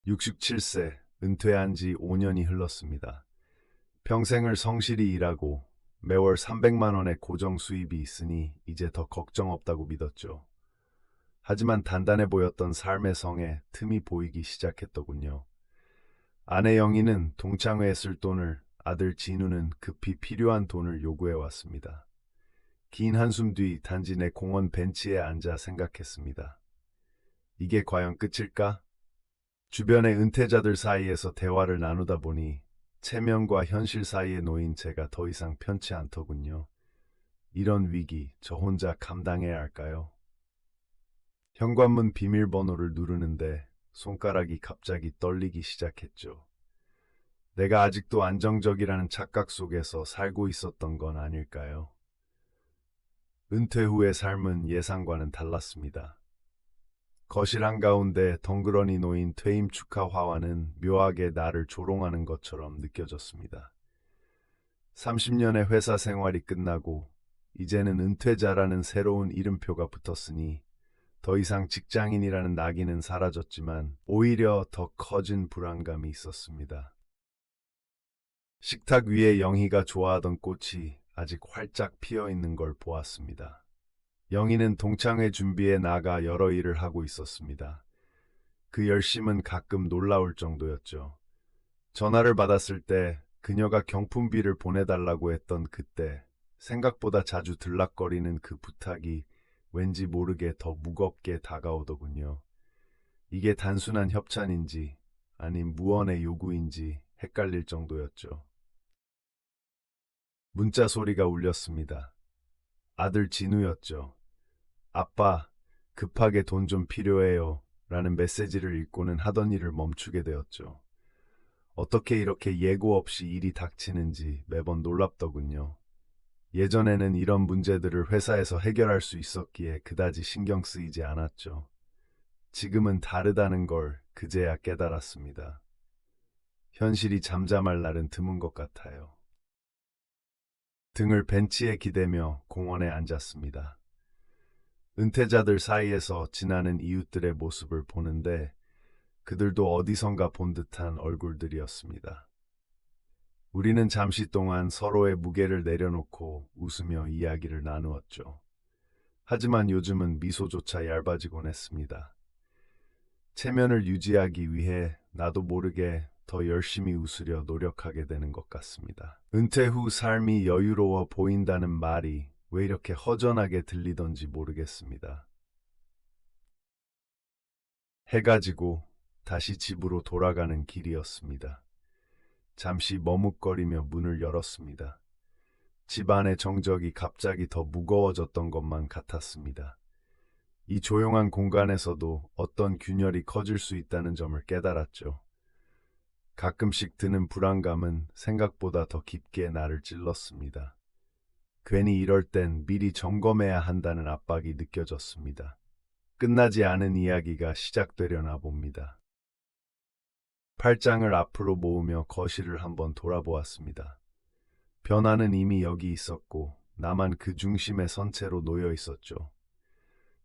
67세, 은퇴한 지 5년이 흘렀습니다. 평생을 성실히 일하고 매월 300만 원의 고정 수입이 있으니 이제 더 걱정 없다고 믿었죠. 하지만 단단해 보였던 삶의 성에 틈이 보이기 시작했더군요. 아내 영희는 동창회에 쓸 돈을, 아들 진우는 급히 필요한 돈을 요구해 왔습니다. 긴 한숨 뒤 단지 내 공원 벤치에 앉아 생각했습니다. 이게 과연 끝일까? 주변의 은퇴자들 사이에서 대화를 나누다 보니 체면과 현실 사이에 놓인 제가 더 이상 편치 않더군요. 이런 위기 저 혼자 감당해야 할까요? 현관문 비밀번호를 누르는데 손가락이 갑자기 떨리기 시작했죠. 내가 아직도 안정적이라는 착각 속에서 살고 있었던 건 아닐까요? 은퇴 후의 삶은 예상과는 달랐습니다. 거실 한가운데 덩그러니 놓인 퇴임 축하 화환은 묘하게 나를 조롱하는 것처럼 느껴졌습니다. 30년의 회사 생활이 끝나고 이제는 은퇴자라는 새로운 이름표가 붙었으니 더 이상 직장인이라는 낙인은 사라졌지만 오히려 더 커진 불안감이 있었습니다. 식탁 위에 영희가 좋아하던 꽃이 아직 활짝 피어 있는 걸 보았습니다. 영희는 동창회 준비에 나가 여러 일을 하고 있었습니다. 그 열심은 가끔 놀라울 정도였죠. 전화를 받았을 때 그녀가 경품비를 보내달라고 했던 그때 생각보다 자주 들락거리는 그 부탁이 왠지 모르게 더 무겁게 다가오더군요. 이게 단순한 협찬인지 아님 무언의 요구인지 헷갈릴 정도였죠. 문자 소리가 울렸습니다. 아들 진우였죠. 아빠, 급하게 돈 좀 필요해요. 라는 메시지를 읽고는 하던 일을 멈추게 되었죠. 어떻게 이렇게 예고 없이 일이 닥치는지 매번 놀랍더군요. 예전에는 이런 문제들을 회사에서 해결할 수 있었기에 그다지 신경 쓰이지 않았죠. 지금은 다르다는 걸 그제야 깨달았습니다. 현실이 잠잠할 날은 드문 것 같아요. 등을 벤치에 기대며 공원에 앉았습니다. 은퇴자들 사이에서 지나는 이웃들의 모습을 보는데 그들도 어디선가 본 듯한 얼굴들이었습니다. 우리는 잠시 동안 서로의 무게를 내려놓고 웃으며 이야기를 나누었죠. 하지만 요즘은 미소조차 얇아지곤 했습니다. 체면을 유지하기 위해 나도 모르게 더 열심히 웃으려 노력하게 되는 것 같습니다. 은퇴 후 삶이 여유로워 보인다는 말이 왜 이렇게 허전하게 들리던지 모르겠습니다. 해가 지고 다시 집으로 돌아가는 길이었습니다. 잠시 머뭇거리며 문을 열었습니다. 집 안의 정적이 갑자기 더 무거워졌던 것만 같았습니다. 이 조용한 공간에서도 어떤 균열이 커질 수 있다는 점을 깨달았죠. 가끔씩 드는 불안감은 생각보다 더 깊게 나를 찔렀습니다. 괜히 이럴 땐 미리 점검해야 한다는 압박이 느껴졌습니다. 끝나지 않은 이야기가 시작되려나 봅니다. 팔짱을 앞으로 모으며 거실을 한번 돌아보았습니다. 변화는 이미 여기 있었고 나만 그 중심에 선 채로 놓여 있었죠.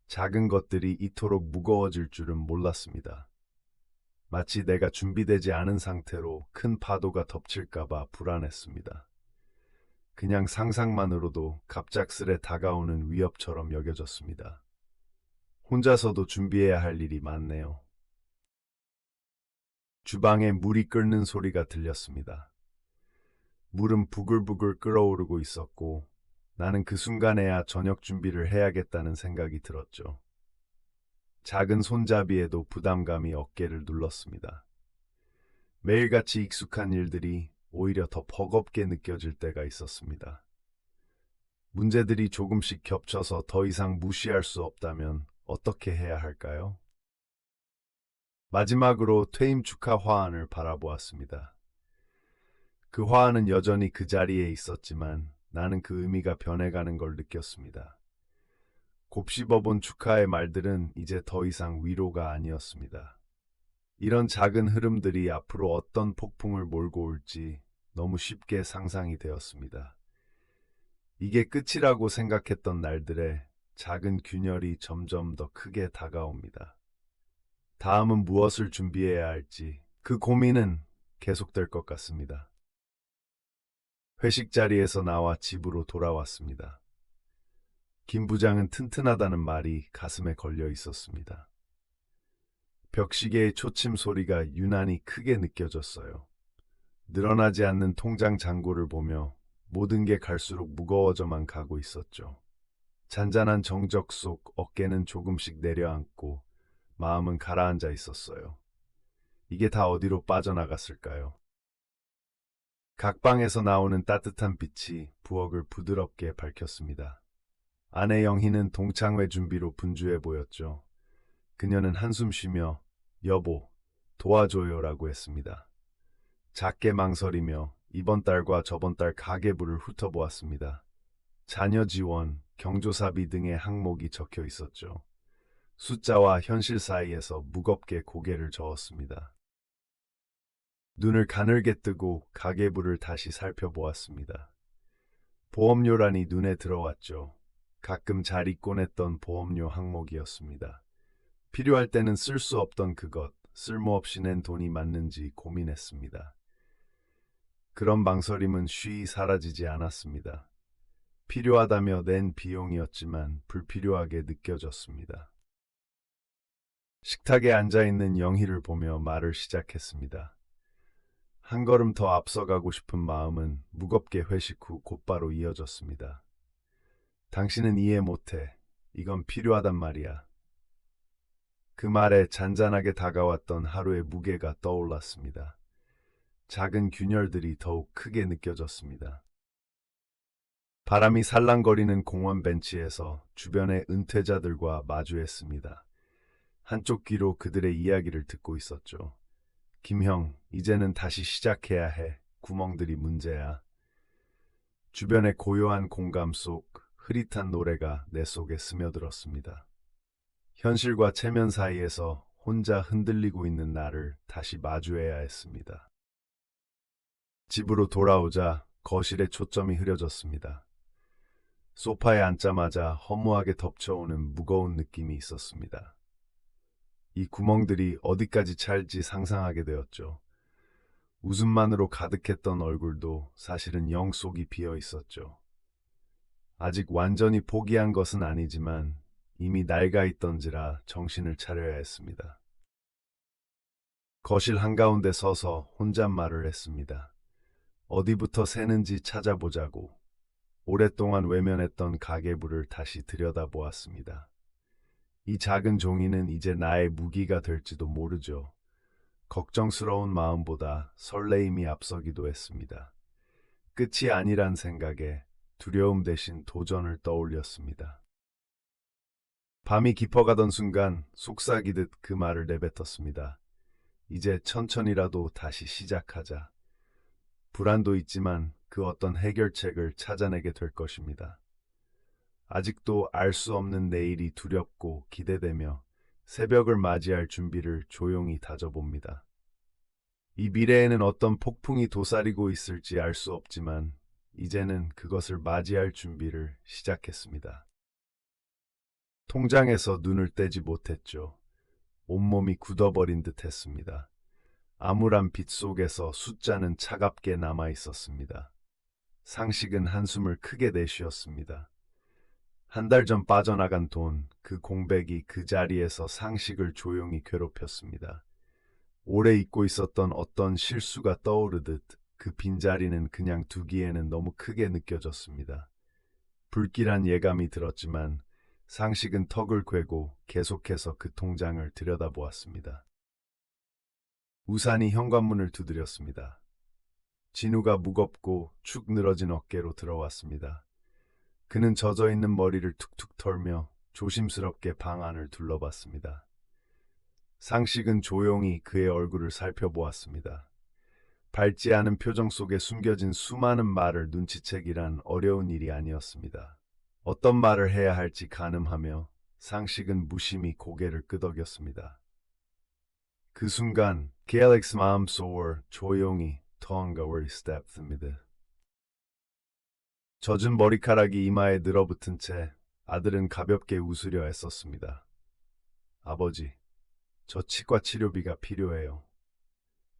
작은 것들이 이토록 무거워질 줄은 몰랐습니다. 마치 내가 준비되지 않은 상태로 큰 파도가 덮칠까봐 불안했습니다. 그냥 상상만으로도 갑작스레 다가오는 위협처럼 여겨졌습니다. 혼자서도 준비해야 할 일이 많네요. 주방에 물이 끓는 소리가 들렸습니다. 물은 부글부글 끓어오르고 있었고 나는 그 순간에야 저녁 준비를 해야겠다는 생각이 들었죠. 작은 손잡이에도 부담감이 어깨를 눌렀습니다. 매일같이 익숙한 일들이 오히려 더 버겁게 느껴질 때가 있었습니다. 문제들이 조금씩 겹쳐서 더 이상 무시할 수 없다면 어떻게 해야 할까요? 마지막으로 퇴임 축하 화환을 바라보았습니다. 그 화환은 여전히 그 자리에 있었지만 나는 그 의미가 변해가는 걸 느꼈습니다. 곱씹어본 축하의 말들은 이제 더 이상 위로가 아니었습니다. 이런 작은 흐름들이 앞으로 어떤 폭풍을 몰고 올지 너무 쉽게 상상이 되었습니다. 이게 끝이라고 생각했던 날들에 작은 균열이 점점 더 크게 다가옵니다. 다음은 무엇을 준비해야 할지 그 고민은 계속될 것 같습니다. 회식 자리에서 나와 집으로 돌아왔습니다. 김 부장은 튼튼하다는 말이 가슴에 걸려 있었습니다. 벽시계의 초침 소리가 유난히 크게 느껴졌어요. 늘어나지 않는 통장 잔고를 보며 모든 게 갈수록 무거워져만 가고 있었죠. 잔잔한 정적 속 어깨는 조금씩 내려앉고 마음은 가라앉아 있었어요. 이게 다 어디로 빠져나갔을까요? 각 방에서 나오는 따뜻한 빛이 부엌을 부드럽게 밝혔습니다. 아내 영희는 동창회 준비로 분주해 보였죠. 그녀는 한숨 쉬며 여보, 도와줘요라고 했습니다. 작게 망설이며 이번 달과 저번 달 가계부를 훑어보았습니다. 자녀 지원, 경조사비 등의 항목이 적혀 있었죠. 숫자와 현실 사이에서 무겁게 고개를 저었습니다. 눈을 가늘게 뜨고 가계부를 다시 살펴보았습니다. 보험료란이 눈에 들어왔죠. 가끔 잘 잊곤 했던 보험료 항목이었습니다. 필요할 때는 쓸 수 없던 그것, 쓸모없이 낸 돈이 맞는지 고민했습니다. 그런 망설임은 쉬이 사라지지 않았습니다. 필요하다며 낸 비용이었지만 불필요하게 느껴졌습니다. 식탁에 앉아있는 영희를 보며 말을 시작했습니다. 한 걸음 더 앞서가고 싶은 마음은 무겁게 회식 후 곧바로 이어졌습니다. 당신은 이해 못해. 이건 필요하단 말이야. 그 말에 잔잔하게 다가왔던 하루의 무게가 떠올랐습니다. 작은 균열들이 더욱 크게 느껴졌습니다. 바람이 살랑거리는 공원 벤치에서 주변의 은퇴자들과 마주했습니다. 한쪽 귀로 그들의 이야기를 듣고 있었죠. 김형, 이제는 다시 시작해야 해. 구멍들이 문제야. 주변의 고요한 공감 속 흐릿한 노래가 내 속에 스며들었습니다. 현실과 체면 사이에서 혼자 흔들리고 있는 나를 다시 마주해야 했습니다. 집으로 돌아오자 거실에 초점이 흐려졌습니다. 소파에 앉자마자 허무하게 덮쳐오는 무거운 느낌이 있었습니다. 이 구멍들이 어디까지 찰지 상상하게 되었죠. 웃음만으로 가득했던 얼굴도 사실은 영 속이 비어 있었죠. 아직 완전히 포기한 것은 아니지만 이미 낡아 있던지라 정신을 차려야 했습니다. 거실 한가운데 서서 혼잣말을 했습니다. 어디부터 새는지 찾아보자고. 오랫동안 외면했던 가계부를 다시 들여다보았습니다. 이 작은 종이는 이제 나의 무기가 될지도 모르죠. 걱정스러운 마음보다 설레임이 앞서기도 했습니다. 끝이 아니란 생각에 두려움 대신 도전을 떠올렸습니다. 밤이 깊어가던 순간 속삭이듯 그 말을 내뱉었습니다. 이제 천천히라도 다시 시작하자. 불안도 있지만 그 어떤 해결책을 찾아내게 될 것입니다. 아직도 알 수 없는 내일이 두렵고 기대되며 새벽을 맞이할 준비를 조용히 다져봅니다. 이 미래에는 어떤 폭풍이 도사리고 있을지 알 수 없지만 이제는 그것을 맞이할 준비를 시작했습니다. 통장에서 눈을 떼지 못했죠. 온몸이 굳어버린 듯 했습니다. 암울한 빛 속에서 숫자는 차갑게 남아 있었습니다. 상식은 한숨을 크게 내쉬었습니다. 한 달 전 빠져나간 돈, 그 공백이 그 자리에서 상식을 조용히 괴롭혔습니다. 오래 잊고 있었던 어떤 실수가 떠오르듯 그 빈자리는 그냥 두기에는 너무 크게 느껴졌습니다. 불길한 예감이 들었지만 상식은 턱을 꿰고 계속해서 그 통장을 들여다보았습니다. 우산이 현관문을 두드렸습니다. 진우가 무겁고 축 늘어진 어깨로 들어왔습니다. 그는 젖어있는 머리를 툭툭 털며 조심스럽게 방 안을 둘러봤습니다. 상식은 조용히 그의 얼굴을 살펴보았습니다. 밝지 않은 표정 속에 숨겨진 수많은 말을 눈치채기란 어려운 일이 아니었습니다. 어떤 말을 해야 할지 가늠하며 상식은 무심히 고개를 끄덕였습니다. 그 순간 갤릭스 마음속 조용히 텅가워리 스텝습니다. 젖은 머리카락이 이마에 늘어붙은 채 아들은 가볍게 웃으려 애썼습니다. 아버지, 저 치과 치료비가 필요해요.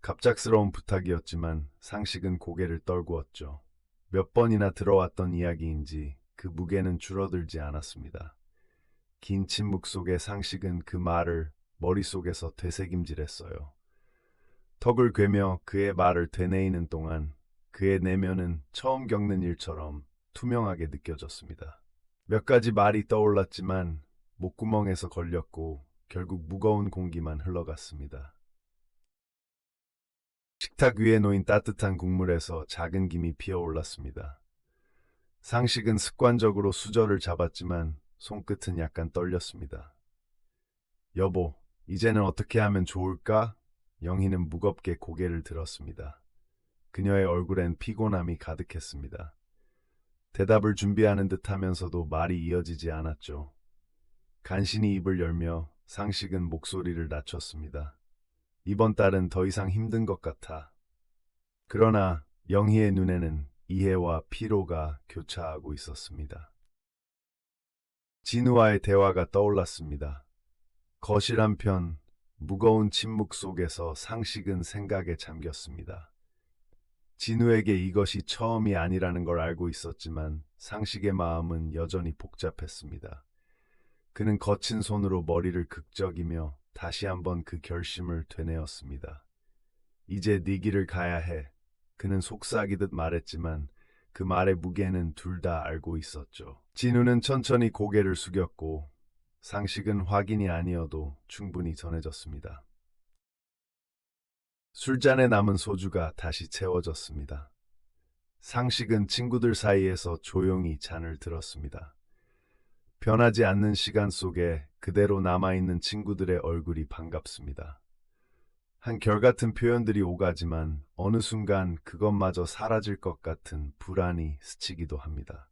갑작스러운 부탁이었지만 상식은 고개를 떨구었죠. 몇 번이나 들어왔던 이야기인지 그 무게는 줄어들지 않았습니다. 긴 침묵 속에 상식은 그 말을 머릿속에서 되새김질했어요. 턱을 괴며 그의 말을 되뇌이는 동안 그의 내면은 처음 겪는 일처럼 투명하게 느껴졌습니다. 몇 가지 말이 떠올랐지만 목구멍에서 걸렸고 결국 무거운 공기만 흘러갔습니다. 식탁 위에 놓인 따뜻한 국물에서 작은 김이 피어올랐습니다. 상식은 습관적으로 수저를 잡았지만 손끝은 약간 떨렸습니다. 여보, 이제는 어떻게 하면 좋을까? 영희는 무겁게 고개를 들었습니다. 그녀의 얼굴엔 피곤함이 가득했습니다. 대답을 준비하는 듯 하면서도 말이 이어지지 않았죠. 간신히 입을 열며 상식은 목소리를 낮췄습니다. 이번 달은 더 이상 힘든 것 같아. 그러나 영희의 눈에는 이해와 피로가 교차하고 있었습니다. 진우와의 대화가 떠올랐습니다. 거실 한편 무거운 침묵 속에서 상식은 생각에 잠겼습니다. 진우에게 이것이 처음이 아니라는 걸 알고 있었지만 상식의 마음은 여전히 복잡했습니다. 그는 거친 손으로 머리를 극적이며 다시 한번 그 결심을 되뇌었습니다. 이제 네 길을 가야 해. 그는 속삭이듯 말했지만 그 말의 무게는 둘 다 알고 있었죠. 진우는 천천히 고개를 숙였고 상식은 확인이 아니어도 충분히 전해졌습니다. 술잔에 남은 소주가 다시 채워졌습니다. 상식은 친구들 사이에서 조용히 잔을 들었습니다. 변하지 않는 시간 속에 그대로 남아있는 친구들의 얼굴이 반갑습니다. 한결같은 표현들이 오가지만 어느 순간 그것마저 사라질 것 같은 불안이 스치기도 합니다.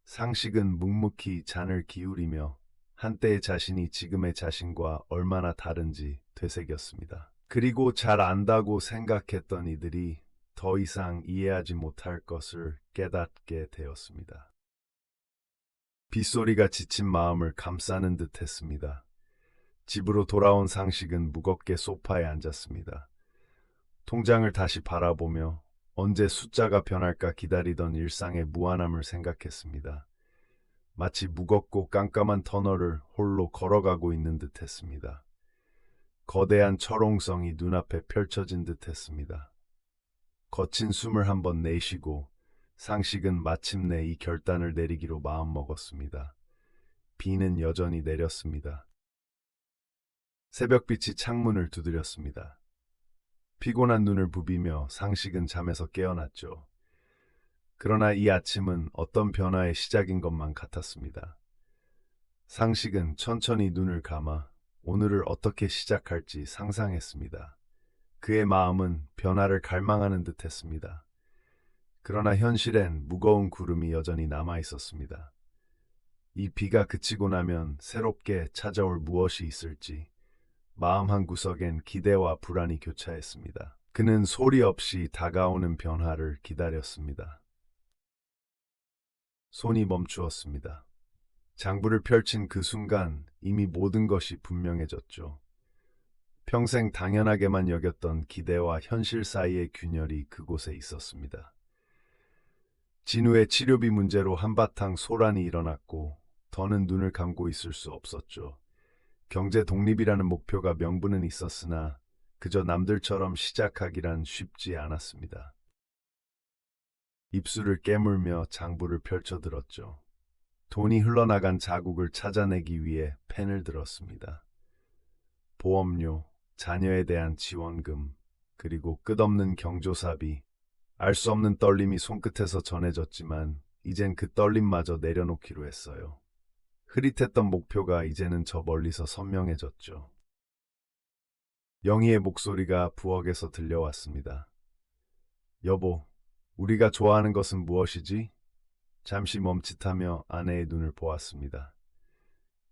상식은 묵묵히 잔을 기울이며 한때의 자신이 지금의 자신과 얼마나 다른지 되새겼습니다. 그리고 잘 안다고 생각했던 이들이 더 이상 이해하지 못할 것을 깨닫게 되었습니다. 빗소리가 지친 마음을 감싸는 듯 했습니다. 집으로 돌아온 상식은 무겁게 소파에 앉았습니다. 통장을 다시 바라보며 언제 숫자가 변할까 기다리던 일상의 무한함을 생각했습니다. 마치 무겁고 깜깜한 터널을 홀로 걸어가고 있는 듯 했습니다. 거대한 철옹성이 눈앞에 펼쳐진 듯 했습니다. 거친 숨을 한번 내쉬고 상식은 마침내 이 결단을 내리기로 마음먹었습니다. 비는 여전히 내렸습니다. 새벽빛이 창문을 두드렸습니다. 피곤한 눈을 부비며 상식은 잠에서 깨어났죠. 그러나 이 아침은 어떤 변화의 시작인 것만 같았습니다. 상식은 천천히 눈을 감아 오늘을 어떻게 시작할지 상상했습니다. 그의 마음은 변화를 갈망하는 듯 했습니다. 그러나 현실엔 무거운 구름이 여전히 남아 있었습니다. 이 비가 그치고 나면 새롭게 찾아올 무엇이 있을지 마음 한구석엔 기대와 불안이 교차했습니다. 그는 소리 없이 다가오는 변화를 기다렸습니다. 손이 멈추었습니다. 장부를 펼친 그 순간 이미 모든 것이 분명해졌죠. 평생 당연하게만 여겼던 기대와 현실 사이의 균열이 그곳에 있었습니다. 진우의 치료비 문제로 한바탕 소란이 일어났고 더는 눈을 감고 있을 수 없었죠. 경제 독립이라는 목표가 명분은 있었으나 그저 남들처럼 시작하기란 쉽지 않았습니다. 입술을 깨물며 장부를 펼쳐들었죠. 돈이 흘러나간 자국을 찾아내기 위해 펜을 들었습니다. 보험료, 자녀에 대한 지원금, 그리고 끝없는 경조사비, 알 수 없는 떨림이 손끝에서 전해졌지만 이젠 그 떨림마저 내려놓기로 했어요. 흐릿했던 목표가 이제는 저 멀리서 선명해졌죠. 영희의 목소리가 부엌에서 들려왔습니다. 여보, 우리가 좋아하는 것은 무엇이지? 잠시 멈칫하며 아내의 눈을 보았습니다.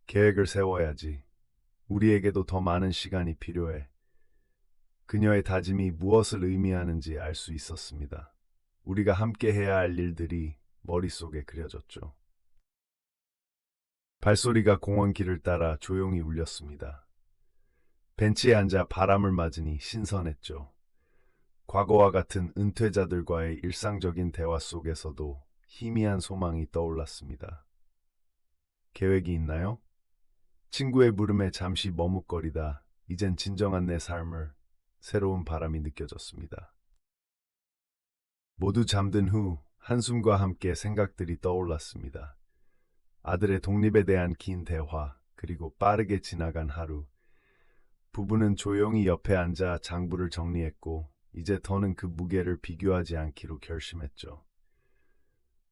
계획을 세워야지. 우리에게도 더 많은 시간이 필요해. 그녀의 다짐이 무엇을 의미하는지 알 수 있었습니다. 우리가 함께 해야 할 일들이 머릿속에 그려졌죠. 발소리가 공원길을 따라 조용히 울렸습니다. 벤치에 앉아 바람을 맞으니 신선했죠. 과거와 같은 은퇴자들과의 일상적인 대화 속에서도 희미한 소망이 떠올랐습니다. 계획이 있나요? 친구의 물음에 잠시 머뭇거리다 이젠 진정한 내 삶을 새로운 바람이 느껴졌습니다. 모두 잠든 후 한숨과 함께 생각들이 떠올랐습니다. 아들의 독립에 대한 긴 대화, 그리고 빠르게 지나간 하루. 부부는 조용히 옆에 앉아 장부를 정리했고, 이제 더는 그 무게를 비교하지 않기로 결심했죠.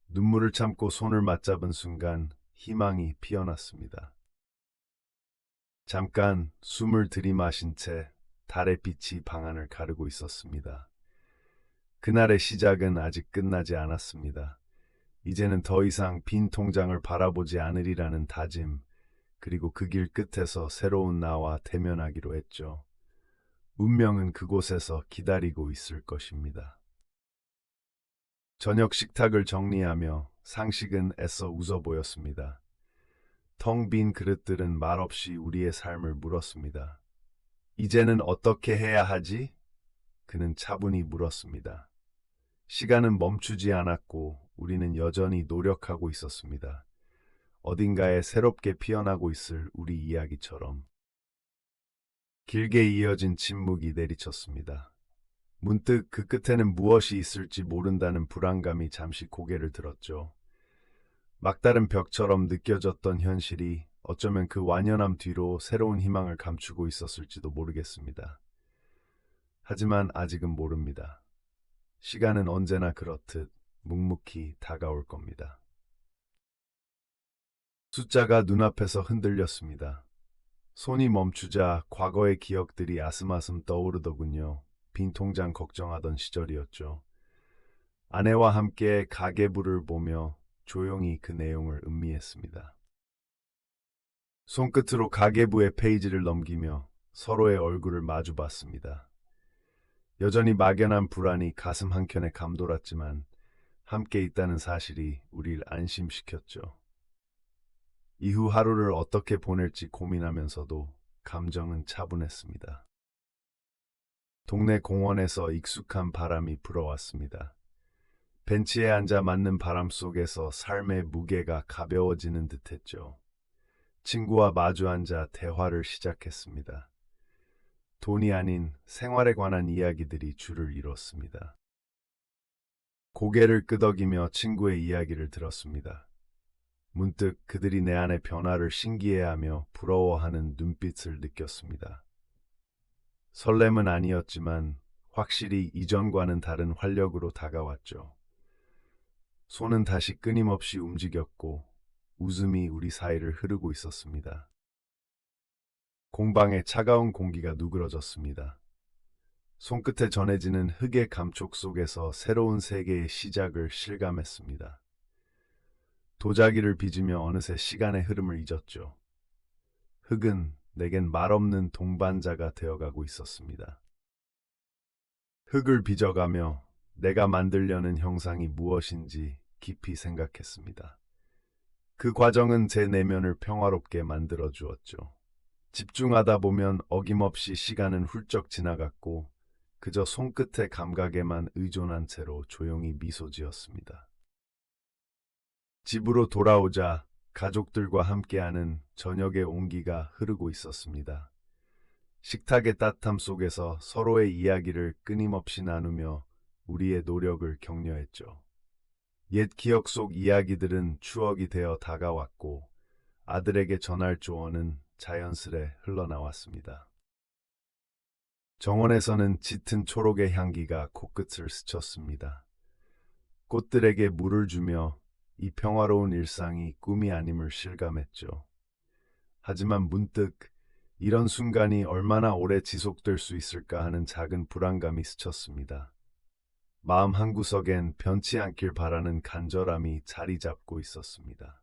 눈물을 참고 손을 맞잡은 순간 희망이 피어났습니다. 잠깐 숨을 들이마신 채 달의 빛이 방안을 가르고 있었습니다. 그날의 시작은 아직 끝나지 않았습니다. 이제는 더 이상 빈 통장을 바라보지 않으리라는 다짐, 그리고 그 길 끝에서 새로운 나와 대면하기로 했죠. 운명은 그곳에서 기다리고 있을 것입니다. 저녁 식탁을 정리하며 상식은 애써 웃어 보였습니다. 텅 빈 그릇들은 말없이 우리의 삶을 물었습니다. 이제는 어떻게 해야 하지? 그는 차분히 물었습니다. 시간은 멈추지 않았고 우리는 여전히 노력하고 있었습니다. 어딘가에 새롭게 피어나고 있을 우리 이야기처럼. 길게 이어진 침묵이 내리쳤습니다. 문득 그 끝에는 무엇이 있을지 모른다는 불안감이 잠시 고개를 들었죠. 막다른 벽처럼 느껴졌던 현실이 어쩌면 그 완연함 뒤로 새로운 희망을 감추고 있었을지도 모르겠습니다. 하지만 아직은 모릅니다. 시간은 언제나 그렇듯 묵묵히 다가올 겁니다. 숫자가 눈앞에서 흔들렸습니다. 손이 멈추자 과거의 기억들이 아슴아슴 떠오르더군요. 빈 통장 걱정하던 시절이었죠. 아내와 함께 가계부를 보며 조용히 그 내용을 음미했습니다. 손끝으로 가계부의 페이지를 넘기며 서로의 얼굴을 마주봤습니다. 여전히 막연한 불안이 가슴 한켠에 감돌았지만 함께 있다는 사실이 우릴 안심시켰죠. 이후 하루를 어떻게 보낼지 고민하면서도 감정은 차분했습니다. 동네 공원에서 익숙한 바람이 불어왔습니다. 벤치에 앉아 맞는 바람 속에서 삶의 무게가 가벼워지는 듯했죠. 친구와 마주 앉아 대화를 시작했습니다. 돈이 아닌 생활에 관한 이야기들이 줄을 이뤘습니다. 고개를 끄덕이며 친구의 이야기를 들었습니다. 문득 그들이 내 안의 변화를 신기해하며 부러워하는 눈빛을 느꼈습니다. 설렘은 아니었지만 확실히 이전과는 다른 활력으로 다가왔죠. 손은 다시 끊임없이 움직였고 웃음이 우리 사이를 흐르고 있었습니다. 공방에 차가운 공기가 누그러졌습니다. 손끝에 전해지는 흙의 감촉 속에서 새로운 세계의 시작을 실감했습니다. 도자기를 빚으며 어느새 시간의 흐름을 잊었죠. 흙은 내겐 말없는 동반자가 되어가고 있었습니다. 흙을 빚어가며 내가 만들려는 형상이 무엇인지 깊이 생각했습니다. 그 과정은 제 내면을 평화롭게 만들어 주었죠. 집중하다 보면 어김없이 시간은 훌쩍 지나갔고 그저 손끝의 감각에만 의존한 채로 조용히 미소 지었습니다. 집으로 돌아오자 가족들과 함께하는 저녁의 온기가 흐르고 있었습니다. 식탁의 따뜻함 속에서 서로의 이야기를 끊임없이 나누며 우리의 노력을 격려했죠. 옛 기억 속 이야기들은 추억이 되어 다가왔고 아들에게 전할 조언은 자연스레 흘러나왔습니다. 정원에서는 짙은 초록의 향기가 코끝을 스쳤습니다. 꽃들에게 물을 주며 이 평화로운 일상이 꿈이 아님을 실감했죠. 하지만 문득 이런 순간이 얼마나 오래 지속될 수 있을까 하는 작은 불안감이 스쳤습니다. 마음 한구석엔 변치 않길 바라는 간절함이 자리 잡고 있었습니다.